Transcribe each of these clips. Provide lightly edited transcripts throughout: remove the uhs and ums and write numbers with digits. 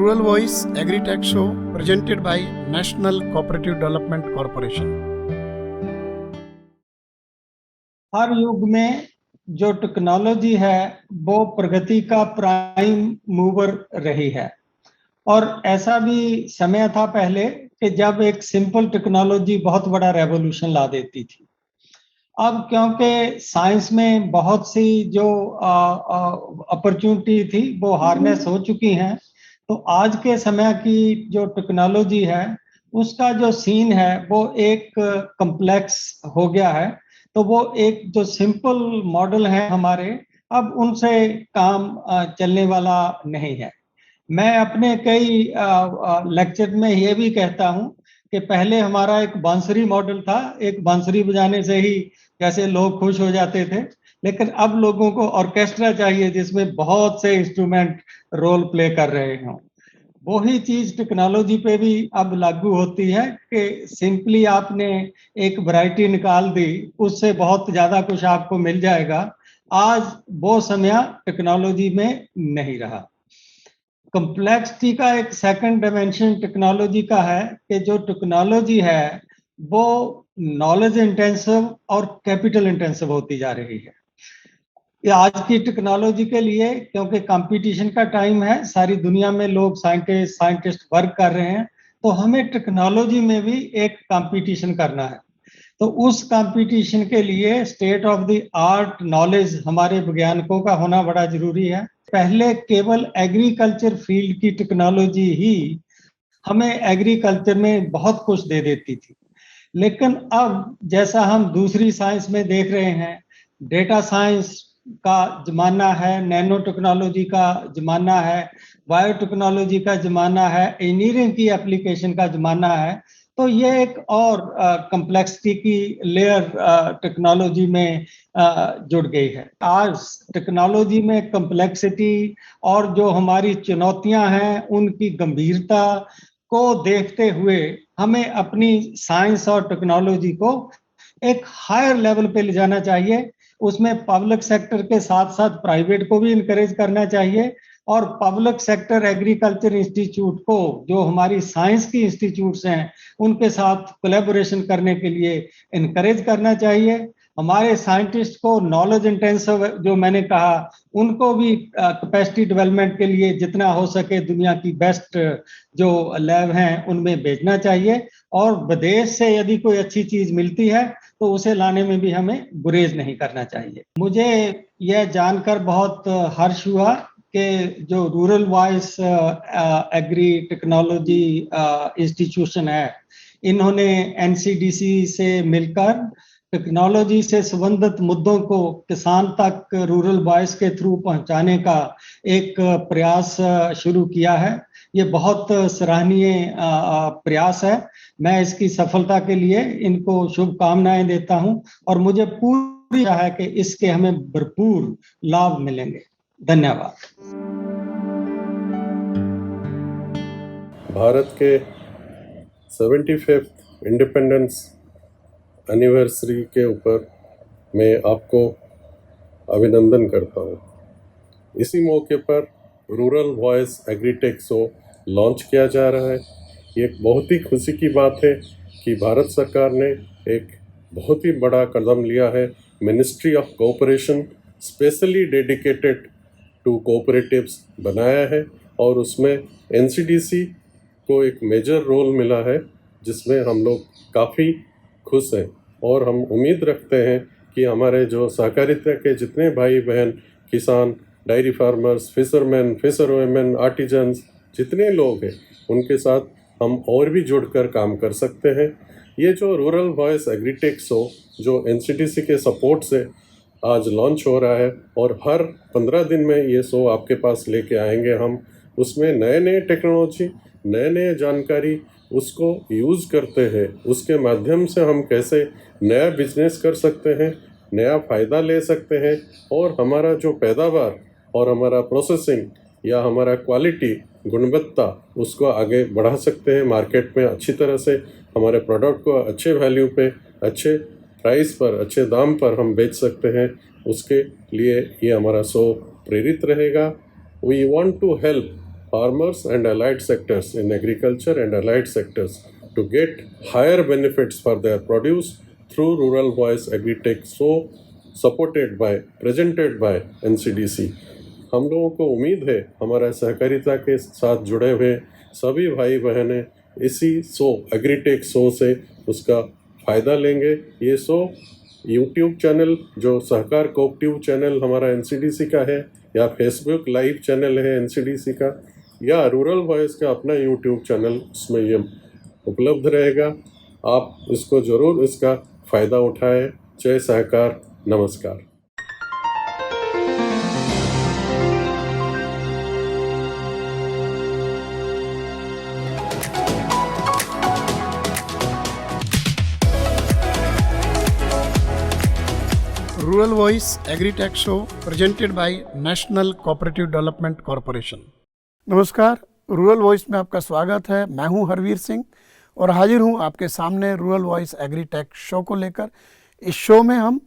Rural Voice Agri-Tech Show presented by National Cooperative Development Corporation. हर युग में जो technology है वो प्रगति का प्राइम मूवर रही है और ऐसा भी समय था पहले कि जब एक सिंपल टेक्नोलॉजी बहुत बड़ा रेवोल्यूशन ला देती थी। अब क्योंकि साइंस में बहुत सी जो अपॉर्चुनिटी थी वो हार्नेस हो चुकी हैं, तो आज के समय की जो टेक्नोलॉजी है उसका जो सीन है वो एक कॉम्प्लेक्स हो गया है। तो वो एक जो सिंपल मॉडल है हमारे, अब उनसे काम चलने वाला नहीं है। मैं अपने कई लेक्चर में ये भी कहता हूं कि पहले हमारा एक बांसुरी मॉडल था, एक बांसुरी बजाने से ही जैसे लोग खुश हो जाते थे, लेकिन अब लोगों को ऑर्केस्ट्रा चाहिए जिसमें बहुत से इंस्ट्रूमेंट रोल प्ले कर रहे हों। वही चीज टेक्नोलॉजी पे भी अब लागू होती है कि सिंपली आपने एक वैरायटी निकाल दी, उससे बहुत ज्यादा कुछ आपको मिल जाएगा। आज वो समय टेक्नोलॉजी में नहीं रहा। कॉम्प्लेक्सिटी का एक सेकंड डायमेंशन टेक्नोलॉजी का है कि जो टेक्नोलॉजी है वो नॉलेज इंटेंसिव और कैपिटल इंटेंसिव होती जा रही है। आज की टेक्नोलॉजी के लिए, क्योंकि कंपटीशन का टाइम है, सारी दुनिया में लोग साइंटिस्ट वर्क कर रहे हैं, तो हमें टेक्नोलॉजी में भी एक कंपटीशन करना है। तो उस कंपटीशन के लिए state of the art knowledge हमारे वैज्ञानिकों का होना बड़ा जरूरी है। पहले केवल एग्रीकल्चर फील्ड की टेक्नोलॉजी ही हमें एग्रीकल्चर में बहुत कुछ दे देती थी, लेकिन अब जैसा हम दूसरी साइंस में देख रहे हैं, डेटा साइंस का जमाना है, नैनो टेक्नोलॉजी का जमाना है, बायोटेक्नोलॉजी का जमाना है, इंजीनियरिंग की एप्लीकेशन का जमाना है, तो ये एक और कॉम्प्लेक्सिटी की लेयर टेक्नोलॉजी में जुड़ गई है। आज टेक्नोलॉजी में कॉम्प्लेक्सिटी और जो हमारी चुनौतियां हैं उनकी गंभीरता को देखते हुए हमें अपनी साइंस और टेक्नोलॉजी को एक हायर लेवल पे ले जाना चाहिए। उसमें पब्लिक सेक्टर के साथ साथ प्राइवेट को भी इनकरेज करना चाहिए और पब्लिक सेक्टर एग्रीकल्चर इंस्टीट्यूट को, जो हमारी साइंस की इंस्टीट्यूट्स हैं, उनके साथ कोलैबोरेशन करने के लिए इनकरेज करना चाहिए। हमारे साइंटिस्ट को नॉलेज इंटेंसिव, जो मैंने कहा, उनको भी कैपेसिटी डेवलपमेंट के लिए जितना हो सके दुनिया की बेस्ट जो लैब हैं उनमें भेजना चाहिए, और विदेश से यदि कोई अच्छी चीज मिलती है तो उसे लाने में भी हमें गुरेज नहीं करना चाहिए। मुझे यह जानकर बहुत हर्ष हुआ कि जो rural voice agri technology institution है, इन्होंने एनसीडीसी से मिलकर टेक्नोलॉजी से संबंधित मुद्दों को किसान तक रूरल वॉइस के थ्रू पहुंचाने का एक प्रयास शुरू किया है। ये बहुत सराहनीय प्रयास है। मैं इसकी सफलता के लिए इनको शुभकामनाएं देता हूं और मुझे पूरी आशा है कि इसके हमें भरपूर लाभ मिलेंगे। धन्यवाद। भारत के 75th इंडिपेंडेंस एनिवर्सरी के ऊपर मैं आपको अभिनंदन करता हूँ। इसी मौके पर rural voice agritech show launch किया जा रहा है। ये एक बहुत ही खुशी की बात है कि भारत सरकार ने एक बहुत ही बड़ा कदम लिया है। Ministry of cooperation specially dedicated to cooperatives बनाया है और उसमें एनसीडीसी को एक मेजर रोल मिला है, जिसमें हम लोग काफ़ी खुश हैं और हम उम्मीद रखते हैं कि हमारे जो सहकारिता के जितने भाई बहन, किसान, dairy farmers, fisherman, fisher women, artisans, जितने लोग हैं उनके साथ हम और भी जुड़कर काम कर सकते हैं। ये जो रूरल वॉइस एग्रीटेक शो जो एनसीडीसी के सपोर्ट से आज लॉन्च हो रहा है और हर 15 दिन में ये शो आपके पास लेके आएंगे हम। उसमें नए नए टेक्नोलॉजी, नए नए जानकारी उसको यूज़ करते हैं, उसके माध्यम से हम कैसे नया बिजनेस कर सकते हैं, नया फ़ायदा ले सकते हैं और हमारा जो पैदावार और हमारा प्रोसेसिंग या हमारा क्वालिटी, गुणवत्ता, उसको आगे बढ़ा सकते हैं। मार्केट में अच्छी तरह से हमारे प्रोडक्ट को अच्छे वैल्यू पे, अच्छे प्राइस पर, अच्छे दाम पर हम बेच सकते हैं। उसके लिए ये हमारा शो प्रेरित रहेगा। We want to help farmers and allied sectors in agriculture and allied sectors to get higher benefits for their produce through Rural Voice Agritech Show supported by presented by NCDC। हम लोगों को उम्मीद है हमारा सहकारिता के साथ जुड़े हुए सभी भाई बहनें इसी शो एग्रीटेक शो से उसका फ़ायदा लेंगे। ये शो यूट्यूब चैनल जो सहकार कोऑपरेटिव चैनल हमारा एनसीडीसी का है, या फेसबुक लाइव चैनल है एनसीडीसी का, या रूरल वॉइस का अपना यूट्यूब चैनल, उसमें ये उपलब्ध रहेगा। आप इसको ज़रूर इसका फ़ायदा उठाएं। जय सहकार, नमस्कार। Rural voice agritech show presented by national cooperative development corporation. नमस्कार, रूरल वॉइस में आपका स्वागत है। मैं हूं हरवीर सिंह और हाजिर हूं आपके सामने रूरल वॉइस एग्रीटेक शो को लेकर। इस शो में हम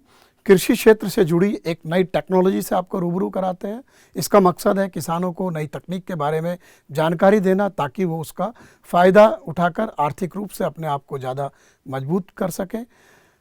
कृषि क्षेत्र से जुड़ी एक नई टेक्नोलॉजी से आपको रूबरू कराते हैं। इसका मकसद है किसानों को नई तकनीक के बारे में जानकारी देना, ताकि वो उसका फ़ायदा उठाकर आर्थिक रूप से अपने आप को ज़्यादा मजबूत कर सकें।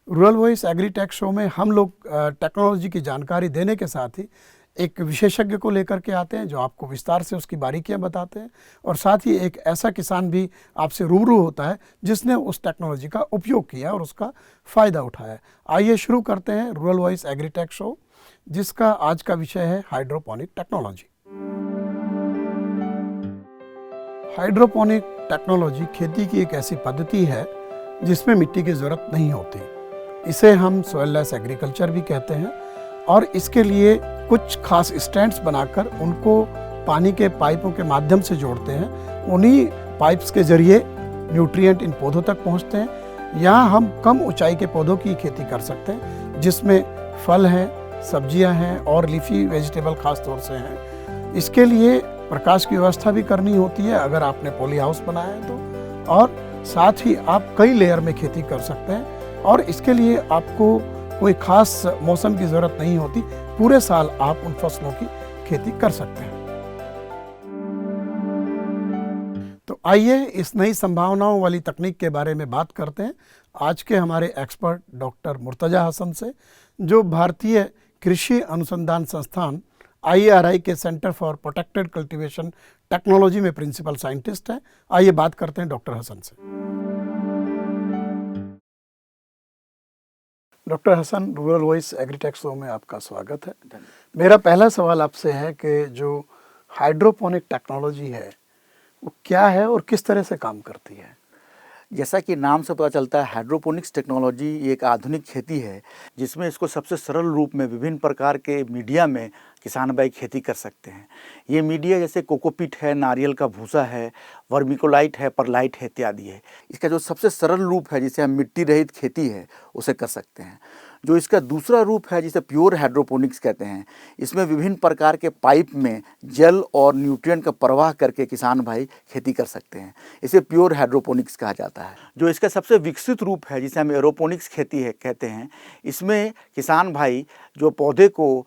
रूरल वॉइस एग्रीटेक शो में हम लोग टेक्नोलॉजी की जानकारी देने के साथ ही एक विशेषज्ञ को लेकर के आते हैं जो आपको विस्तार से उसकी बारीकियां बताते हैं, और साथ ही एक ऐसा किसान भी आपसे रूबरू होता है जिसने उस टेक्नोलॉजी का उपयोग किया और उसका फ़ायदा उठाया। आइए शुरू करते हैं रूरल वॉइस एग्रीटेक शो, जिसका आज का विषय है हाइड्रोपोनिक टेक्नोलॉजी। हाइड्रोपोनिक टेक्नोलॉजी खेती की एक ऐसी पद्धति है जिसमें मिट्टी की ज़रूरत नहीं होती। इसे हम सॉइललेस एग्रीकल्चर भी कहते हैं, और इसके लिए कुछ खास स्टैंड्स बनाकर उनको पानी के पाइपों के माध्यम से जोड़ते हैं। उन्हीं पाइप्स के जरिए न्यूट्रिएंट इन पौधों तक पहुंचते हैं। यहाँ हम कम ऊंचाई के पौधों की खेती कर सकते हैं, जिसमें फल हैं, सब्जियां हैं और लीफी वेजिटेबल खास तौर से हैं। इसके लिए प्रकाश की व्यवस्था भी करनी होती है अगर आपने पॉली हाउस बनाया है तो, और साथ ही आप कई लेयर में खेती कर सकते हैं। और इसके लिए आपको कोई खास मौसम की ज़रूरत नहीं होती, पूरे साल आप उन फसलों की खेती कर सकते हैं। तो आइए इस नई संभावनाओं वाली तकनीक के बारे में बात करते हैं आज के हमारे एक्सपर्ट डॉक्टर मुर्तजा हसन से, जो भारतीय कृषि अनुसंधान संस्थान IRI के centre for protected cultivation technology में प्रिंसिपल साइंटिस्ट हैं। आइए बात करते हैं डॉक्टर हसन से। Doctor Hasan, rural voice agritech show में आपका स्वागत है। मेरा पहला सवाल आपसे है कि जो हाइड्रोपोनिक टेक्नोलॉजी है वो क्या है और किस तरह से काम करती है? जैसा कि नाम से पता चलता है, हाइड्रोपोनिक्स टेक्नोलॉजी एक आधुनिक खेती है जिसमें इसको सबसे सरल रूप में विभिन्न प्रकार के मीडिया में किसान भाई खेती कर सकते हैं। ये मीडिया जैसे कोकोपीट है, नारियल का भूसा है, वर्मिकोलाइट है, परलाइट है इत्यादि है। इसका जो सबसे सरल रूप है जिसे हम मिट्टी रहित खेती है उसे कर सकते हैं। जो इसका दूसरा रूप है जिसे प्योर हाइड्रोपोनिक्स कहते हैं, इसमें विभिन्न प्रकार के पाइप में जल और न्यूट्रिएंट का प्रवाह करके किसान भाई खेती कर सकते हैं। इसे प्योर हाइड्रोपोनिक्स कहा जाता है। जो इसका सबसे विकसित रूप है जिसे हम एरोपोनिक्स खेती है कहते हैं, इसमें किसान भाई जो पौधे को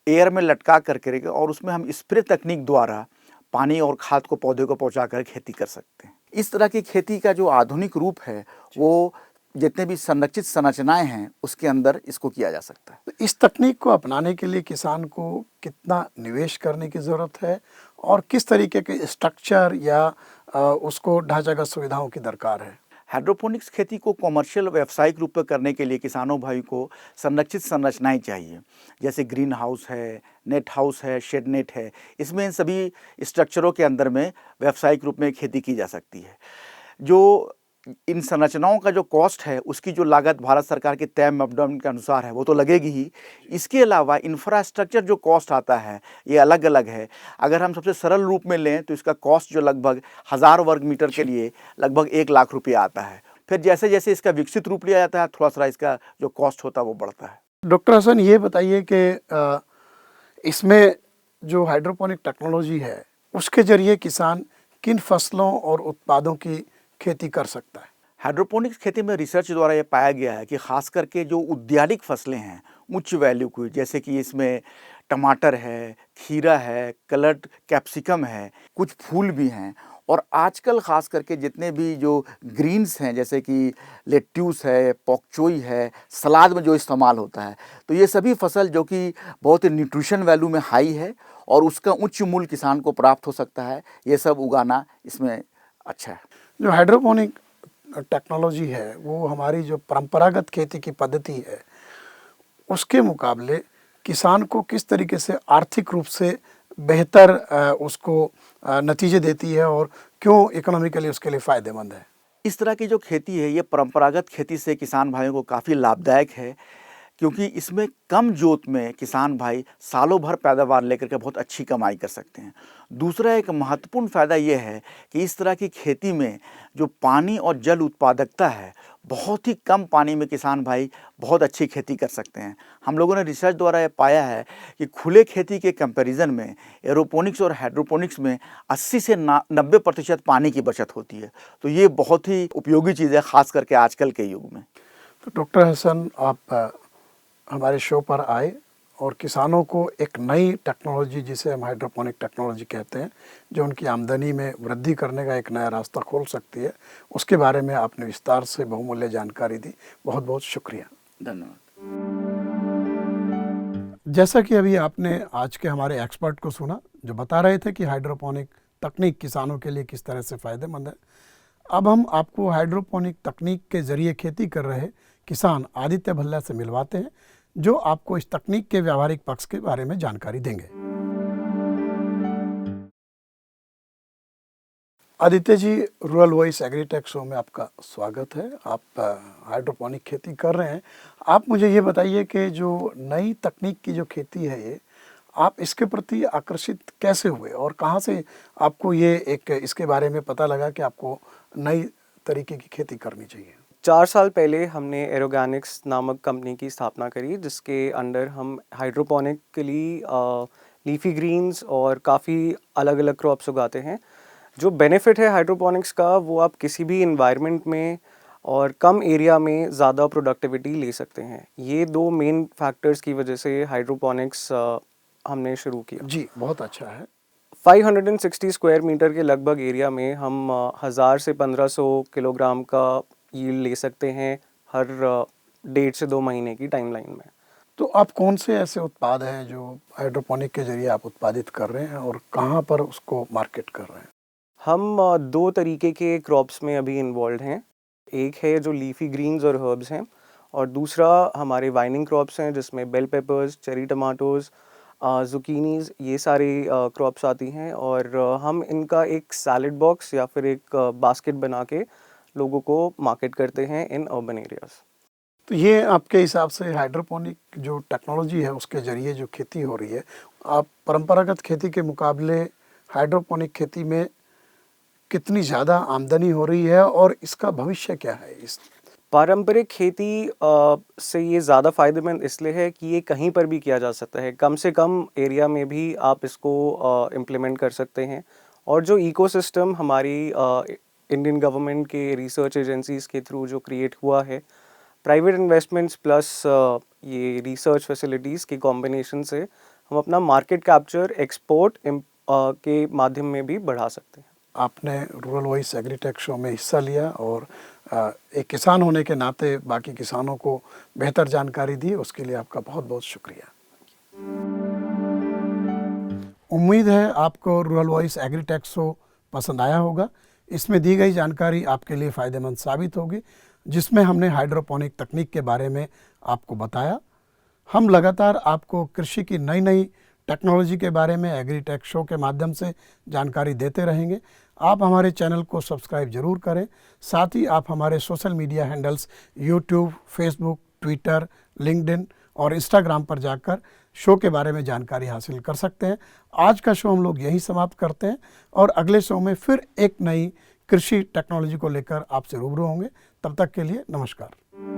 एयर में लटका करके रखें और उसमें हम स्प्रे तकनीक द्वारा पानी और खाद को पौधे को पहुंचा कर खेती कर सकते हैं। इस तरह की खेती का जो आधुनिक रूप है वो जितने भी संरक्षित संरचनाएं हैं उसके अंदर इसको किया जा सकता है। तो इस तकनीक को अपनाने के लिए किसान को कितना निवेश करने की ज़रूरत है और किस तरीके के स्ट्रक्चर या उसको ढांचागत सुविधाओं की दरकार है? हाइड्रोपोनिक्स खेती को कमर्शियल व्यावसायिक रूप में करने के लिए किसानों भाई को संरक्षित संरचनाएं चाहिए, जैसे ग्रीन हाउस है, नेट हाउस है, शेड नेट है। इसमें इन सभी स्ट्रक्चरों के अंदर में व्यावसायिक रूप में खेती की जा सकती है। जो इन संरचनाओं का जो कॉस्ट है उसकी जो लागत भारत सरकार के तय मापदंड के अनुसार है वो तो लगेगी ही। इसके अलावा इंफ्रास्ट्रक्चर जो कॉस्ट आता है ये अलग अलग है। अगर हम सबसे सरल रूप में लें तो इसका कॉस्ट जो लगभग 1000 वर्ग मीटर के लिए लगभग 1 लाख रुपया आता है। फिर जैसे जैसे इसका विकसित रूप लिया जाता है थोड़ा सा इसका जो कॉस्ट होता है वो बढ़ता है। डॉक्टर हसन, ये बताइए कि इसमें जो हाइड्रोपोनिक टेक्नोलॉजी है उसके जरिए किसान किन फसलों और उत्पादों की खेती कर सकता है? हाइड्रोपोनिक्स खेती में रिसर्च द्वारा ये पाया गया है कि खास करके जो उद्यानिक फसलें हैं उच्च वैल्यू की, जैसे कि इसमें टमाटर है, खीरा है, कलर्ड कैप्सिकम है, कुछ फूल भी हैं। और आजकल ख़ास करके जितने भी जो ग्रीन्स हैं जैसे कि लेट्यूस है, पॉक चोई है, सलाद में जो इस्तेमाल होता है, तो ये सभी फसल जो कि बहुत ही न्यूट्रिशन वैल्यू में हाई है और उसका उच्च मूल्य किसान को प्राप्त हो सकता है, ये सब उगाना इसमें अच्छा है। जो हाइड्रोपोनिक टेक्नोलॉजी है वो हमारी जो परंपरागत खेती की पद्धति है उसके मुकाबले किसान को किस तरीके से आर्थिक रूप से बेहतर उसको नतीजे देती है और क्यों इकोनॉमिकली उसके लिए फ़ायदेमंद है? इस तरह की जो खेती है ये परंपरागत खेती से किसान भाइयों को काफ़ी लाभदायक है, क्योंकि इसमें कम जोत में किसान भाई सालों भर पैदावार लेकर के बहुत अच्छी कमाई कर सकते हैं। दूसरा एक महत्वपूर्ण फ़ायदा ये है कि इस तरह की खेती में जो पानी और जल उत्पादकता है, बहुत ही कम पानी में किसान भाई बहुत अच्छी खेती कर सकते हैं। हम लोगों ने रिसर्च द्वारा ये पाया है कि खुले खेती के कंपैरिजन में एरोपोनिक्स और हाइड्रोपोनिक्स में 80 से 90% पानी की बचत होती है। तो ये बहुत ही उपयोगी चीज़ है, ख़ास करके आजकल के युग में। तो डॉक्टर हसन, आप हमारे शो पर आए और किसानों को एक नई टेक्नोलॉजी जिसे हम हाइड्रोपोनिक टेक्नोलॉजी कहते हैं, जो उनकी आमदनी में वृद्धि करने का एक नया रास्ता खोल सकती है, उसके बारे में आपने विस्तार से बहुमूल्य जानकारी दी। बहुत बहुत शुक्रिया। धन्यवाद। जैसा कि अभी आपने आज के हमारे एक्सपर्ट को सुना जो बता रहे थे कि हाइड्रोपोनिक तकनीक किसानों के लिए किस तरह से फ़ायदेमंद है, अब हम आपको हाइड्रोपोनिक तकनीक के ज़रिए खेती कर रहे किसान आदित्य भल्ला से मिलवाते हैं, जो आपको इस तकनीक के व्यावहारिक पक्ष के बारे में जानकारी देंगे। Aditya ji, rural voice agritech show में आपका स्वागत है। आप हाइड्रोपोनिक खेती कर रहे हैं। आप मुझे ये बताइए कि जो नई तकनीक की जो खेती है ये, आप इसके प्रति आकर्षित कैसे हुए और कहाँ से आपको ये एक इसके बारे में पता लगा कि आपको नई तरीके की खेती करनी चाहिए? 4 साल पहले हमने एरोगैनिक्स नामक कंपनी की स्थापना करी, जिसके अंडर हम हाइड्रोपोनिकली लीफी ग्रीन्स और काफ़ी अलग अलग क्रॉप्स उगाते हैं। जो बेनिफिट है हाइड्रोपोनिक्स का, वो आप किसी भी इन्वायरमेंट में और कम एरिया में ज़्यादा प्रोडक्टिविटी ले सकते हैं। ये 2 मेन फैक्टर्स की वजह से हाइड्रोपोनिक्स हमने शुरू किया। जी, बहुत अच्छा है। 560 स्क्वायर मीटर के लगभग एरिया में हम 1000 से 1500 किलोग्राम का यील्ड ले सकते हैं हर 1.5 से 2 महीने की टाइमलाइन में। तो आप कौन से ऐसे उत्पाद हैं जो हाइड्रोपोनिक के जरिए आप उत्पादित कर रहे हैं और कहाँ पर उसको मार्केट कर रहे हैं? हम 2 तरीके के क्रॉप्स में अभी इन्वॉल्व हैं। एक है जो लीफी ग्रीन्स और हर्ब्स हैं, और दूसरा हमारे वाइनिंग क्रॉप्स हैं जिसमें बेल पेपर्स, चेरी टमाटोज़, ज़ुकीनीज़, ये सारी क्रॉप्स आती हैं। और हम इनका एक सैलेड बॉक्स या फिर एक बास्केट बना के लोगों को मार्केट करते हैं इन अर्बन एरियाज़। तो ये आपके हिसाब से हाइड्रोपोनिक जो टेक्नोलॉजी है उसके ज़रिए जो खेती हो रही है, आप परंपरागत खेती के मुकाबले हाइड्रोपोनिक खेती में कितनी ज़्यादा आमदनी हो रही है और इसका भविष्य क्या है? इस पारंपरिक खेती से ये ज़्यादा फ़ायदेमंद इसलिए है कि ये कहीं पर भी किया जा सकता है, कम से कम एरिया में भी आप इसको इम्प्लीमेंट कर सकते हैं। और जो इकोसिस्टम हमारी इंडियन गवर्नमेंट के रिसर्च एजेंसीज़ के थ्रू जो क्रिएट हुआ है, प्राइवेट इन्वेस्टमेंट्स प्लस ये रिसर्च फैसिलिटीज़ के कॉम्बिनेशन से हम अपना मार्केट कैप्चर एक्सपोर्ट के माध्यम में भी बढ़ा सकते हैं। आपने रूरल वॉइस एग्रीटेक शो में हिस्सा लिया और एक किसान होने के नाते बाकी किसानों को बेहतर जानकारी दी, उसके लिए आपका बहुत बहुत शुक्रिया। उम्मीद है आपको रूरल वॉइस एग्रीटेक शो पसंद आया होगा। इसमें दी गई जानकारी आपके लिए फ़ायदेमंद साबित होगी, जिसमें हमने हाइड्रोपोनिक तकनीक के बारे में आपको बताया। हम लगातार आपको कृषि की नई नई टेक्नोलॉजी के बारे में एग्रीटेक शो के माध्यम से जानकारी देते रहेंगे। आप हमारे चैनल को सब्सक्राइब जरूर करें। साथ ही आप हमारे social media handles YouTube, Facebook, Twitter, LinkedIn और इंस्टाग्राम पर जाकर शो के बारे में जानकारी हासिल कर सकते हैं। आज का शो हम लोग यही समाप्त करते हैं और अगले शो में फिर एक नई कृषि टेक्नोलॉजी को लेकर आपसे रूबरू होंगे। तब तक के लिए नमस्कार।